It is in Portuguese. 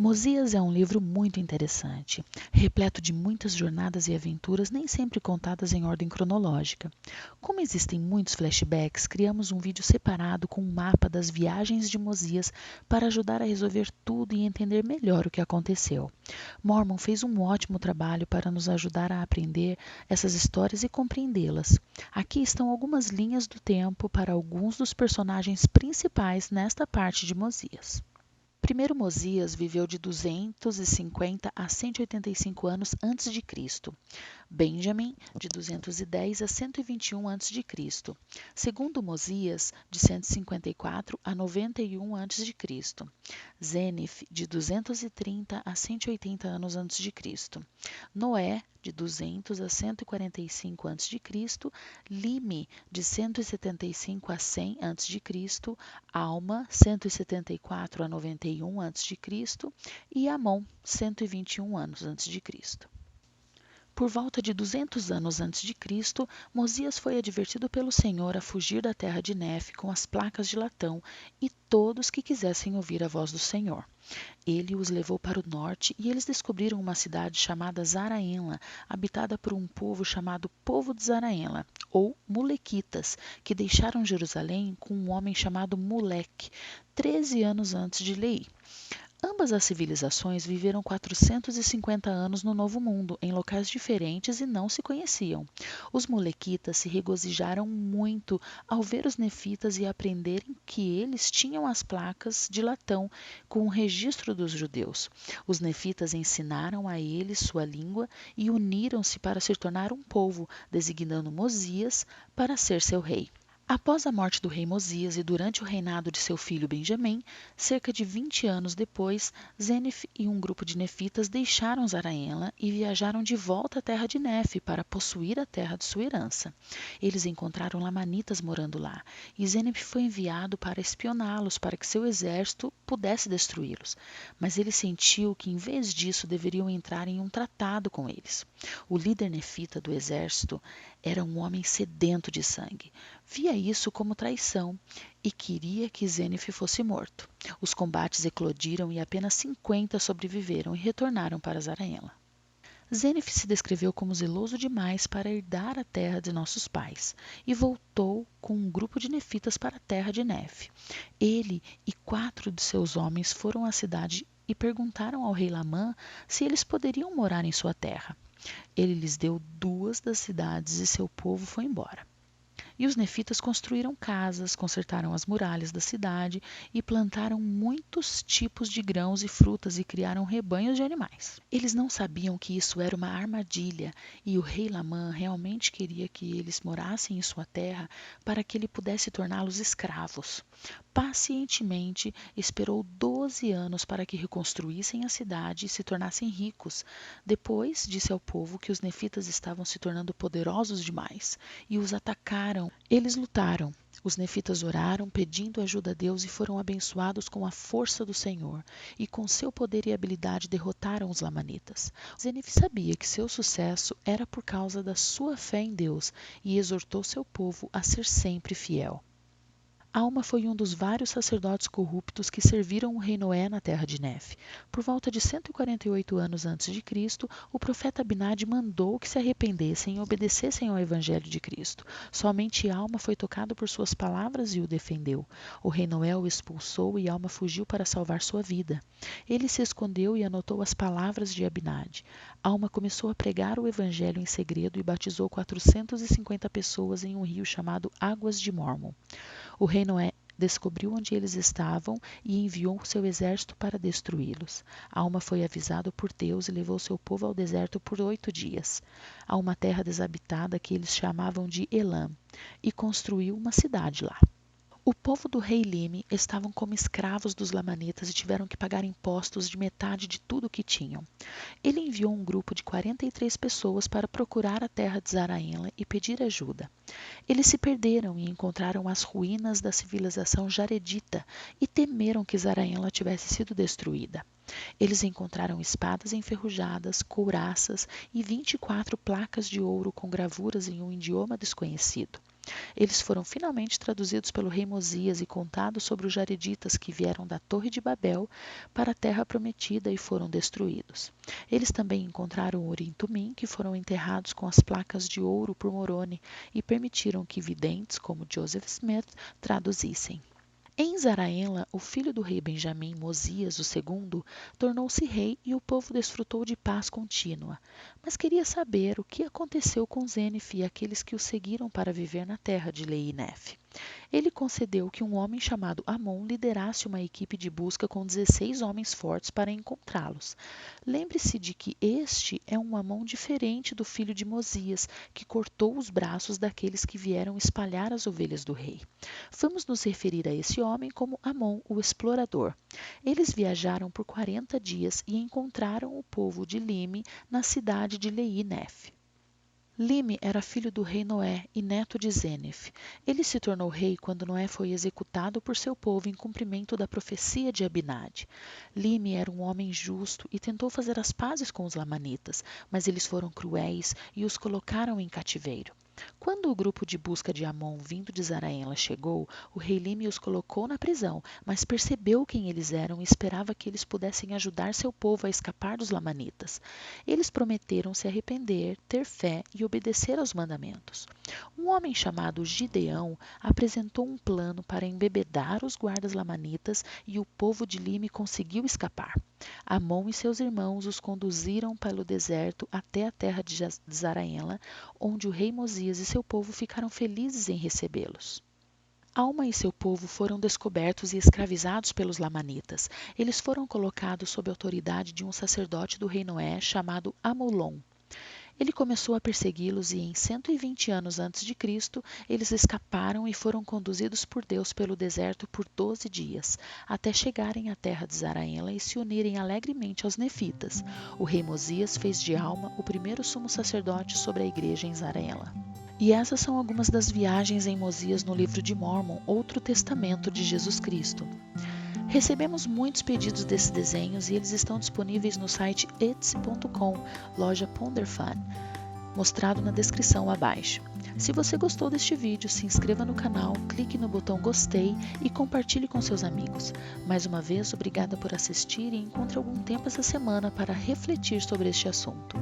Mosias é um livro muito interessante, repleto de muitas jornadas e aventuras, nem sempre contadas em ordem cronológica. Como existem muitos flashbacks, criamos um vídeo separado com um mapa das viagens de Mosias para ajudar a resolver tudo e entender melhor o que aconteceu. Mormon fez um ótimo trabalho para nos ajudar a aprender essas histórias e compreendê-las. Aqui estão algumas linhas do tempo para alguns dos personagens principais nesta parte de Mosias. Primeiro Mosias viveu de 250 a 185 anos antes de Cristo. Benjamim, de 210 a 121 a.C. Segundo Mosias, de 154 a 91 a.C. Zênif, de 230 a 180 anos a.C. Noé, de 200 a 145 a.C., Lime, de 175 a 100 a.C., Alma, 174 a 91 a.C. e Amon, 121 anos a.C. Por volta de 200 anos antes de Cristo, Mosias foi advertido pelo Senhor a fugir da terra de Nefe com as placas de latão e todos que quisessem ouvir a voz do Senhor. Ele os levou para o norte e eles descobriram uma cidade chamada Zaraenla, habitada por um povo chamado Povo de Zaraenla, ou Mulequitas, que deixaram Jerusalém com um homem chamado Muleque, 13 anos antes de Lei. Ambas as civilizações viveram 450 anos no Novo Mundo, em locais diferentes e não se conheciam. Os molequitas se regozijaram muito ao ver os nefitas e aprenderem que eles tinham as placas de latão com o registro dos judeus. Os nefitas ensinaram a eles sua língua e uniram-se para se tornar um povo, designando Mosias para ser seu rei. Após a morte do rei Mosias e durante o reinado de seu filho Benjamim, cerca de 20 anos depois, Zênif e um grupo de nefitas deixaram Zaraenla e viajaram de volta à terra de Nefe para possuir a terra de sua herança. Eles encontraram lamanitas morando lá, e Zênif foi enviado para espioná-los para que seu exército pudesse destruí-los. Mas ele sentiu que, em vez disso, deveriam entrar em um tratado com eles. O líder nefita do exército era um homem sedento de sangue. Via isso como traição e queria que Zênif fosse morto. Os combates eclodiram e apenas 50 sobreviveram e retornaram para Zaraenla. Zênif se descreveu como zeloso demais para herdar a terra de nossos pais e voltou com um grupo de nefitas para a terra de Nefe. Ele e 4 de seus homens foram à cidade e perguntaram ao rei Lamã se eles poderiam morar em sua terra. Ele lhes deu 2 das cidades e seu povo foi embora. E os nefitas construíram casas, consertaram as muralhas da cidade e plantaram muitos tipos de grãos e frutas e criaram rebanhos de animais. Eles não sabiam que isso era uma armadilha e o rei Lamã realmente queria que eles morassem em sua terra para que ele pudesse torná-los escravos. Pacientemente esperou 12 anos para que reconstruíssem a cidade e se tornassem ricos. Depois disse ao povo que os nefitas estavam se tornando poderosos demais e os atacaram. Eles lutaram. Os nefitas oraram, pedindo ajuda a Deus e foram abençoados com a força do Senhor, e com seu poder e habilidade derrotaram os lamanitas. Zênif sabia que seu sucesso era por causa da sua fé em Deus e exortou seu povo a ser sempre fiel. Alma foi um dos vários sacerdotes corruptos que serviram o rei Noé na terra de Nefe. Por volta de 148 anos antes de Cristo, o profeta Abinadi mandou que se arrependessem e obedecessem ao evangelho de Cristo. Somente Alma foi tocado por suas palavras e o defendeu. O rei Noé o expulsou e Alma fugiu para salvar sua vida. Ele se escondeu e anotou as palavras de Abinadi. Alma começou a pregar o evangelho em segredo e batizou 450 pessoas em um rio chamado Águas de Mormon. O rei Noé descobriu onde eles estavam e enviou seu exército para destruí-los. Alma foi avisado por Deus e levou seu povo ao deserto por 8 dias, a uma terra desabitada que eles chamavam de Elam, e construiu uma cidade lá. O povo do rei Lime estavam como escravos dos lamanitas e tiveram que pagar impostos de metade de tudo o que tinham. Ele enviou um grupo de 43 pessoas para procurar a terra de Zaraenla e pedir ajuda. Eles se perderam e encontraram as ruínas da civilização jaredita e temeram que Zaraenla tivesse sido destruída. Eles encontraram espadas enferrujadas, couraças e 24 placas de ouro com gravuras em um idioma desconhecido. Eles foram finalmente traduzidos pelo rei Mosias e contados sobre os jareditas que vieram da Torre de Babel para a Terra Prometida e foram destruídos. Eles também encontraram Urim-Tumim, que foram enterrados com as placas de ouro por Moroni e permitiram que videntes como Joseph Smith traduzissem. Em Zaraenla, o filho do rei Benjamim, Mosias II, tornou-se rei e o povo desfrutou de paz contínua. Mas queria saber o que aconteceu com Zénif e aqueles que o seguiram para viver na terra de Lei e Nef. Ele concedeu que um homem chamado Amon liderasse uma equipe de busca com 16 homens fortes para encontrá-los. Lembre-se de que este é um Amon diferente do filho de Mosias, que cortou os braços daqueles que vieram espalhar as ovelhas do rei. Vamos nos referir a esse homem como Amon, o explorador. Eles viajaram por 40 dias e encontraram o povo de Lime na cidade de Lei-Nef. Lime era filho do rei Noé e neto de Zénif. Ele se tornou rei quando Noé foi executado por seu povo em cumprimento da profecia de Abinad. Lime era um homem justo e tentou fazer as pazes com os lamanitas, mas eles foram cruéis e os colocaram em cativeiro. Quando o grupo de busca de Amon vindo de Zaraenla chegou, o rei Lime os colocou na prisão, mas percebeu quem eles eram e esperava que eles pudessem ajudar seu povo a escapar dos lamanitas. Eles prometeram se arrepender, ter fé e obedecer aos mandamentos. Um homem chamado Gideão apresentou um plano para embebedar os guardas lamanitas e o povo de Lime conseguiu escapar. Amon e seus irmãos os conduziram pelo deserto até a terra de Zaraenla, onde o rei Mosias e seu povo ficaram felizes em recebê-los. Alma e seu povo foram descobertos e escravizados pelos lamanitas. Eles foram colocados sob a autoridade de um sacerdote do rei Noé chamado Amulon. Ele começou a persegui-los e em 120 anos antes de Cristo, eles escaparam e foram conduzidos por Deus pelo deserto por 12 dias, até chegarem à terra de Zaraenla e se unirem alegremente aos nefitas. O rei Mosias fez de Alma o primeiro sumo sacerdote sobre a igreja em Zaraenla. E essas são algumas das viagens em Mosias no livro de Mórmon, outro testamento de Jesus Cristo. Recebemos muitos pedidos desses desenhos e eles estão disponíveis no site etsy.com, loja Ponderfun, mostrado na descrição abaixo. Se você gostou deste vídeo, se inscreva no canal, clique no botão gostei e compartilhe com seus amigos. Mais uma vez, obrigada por assistir e encontre algum tempo essa semana para refletir sobre este assunto.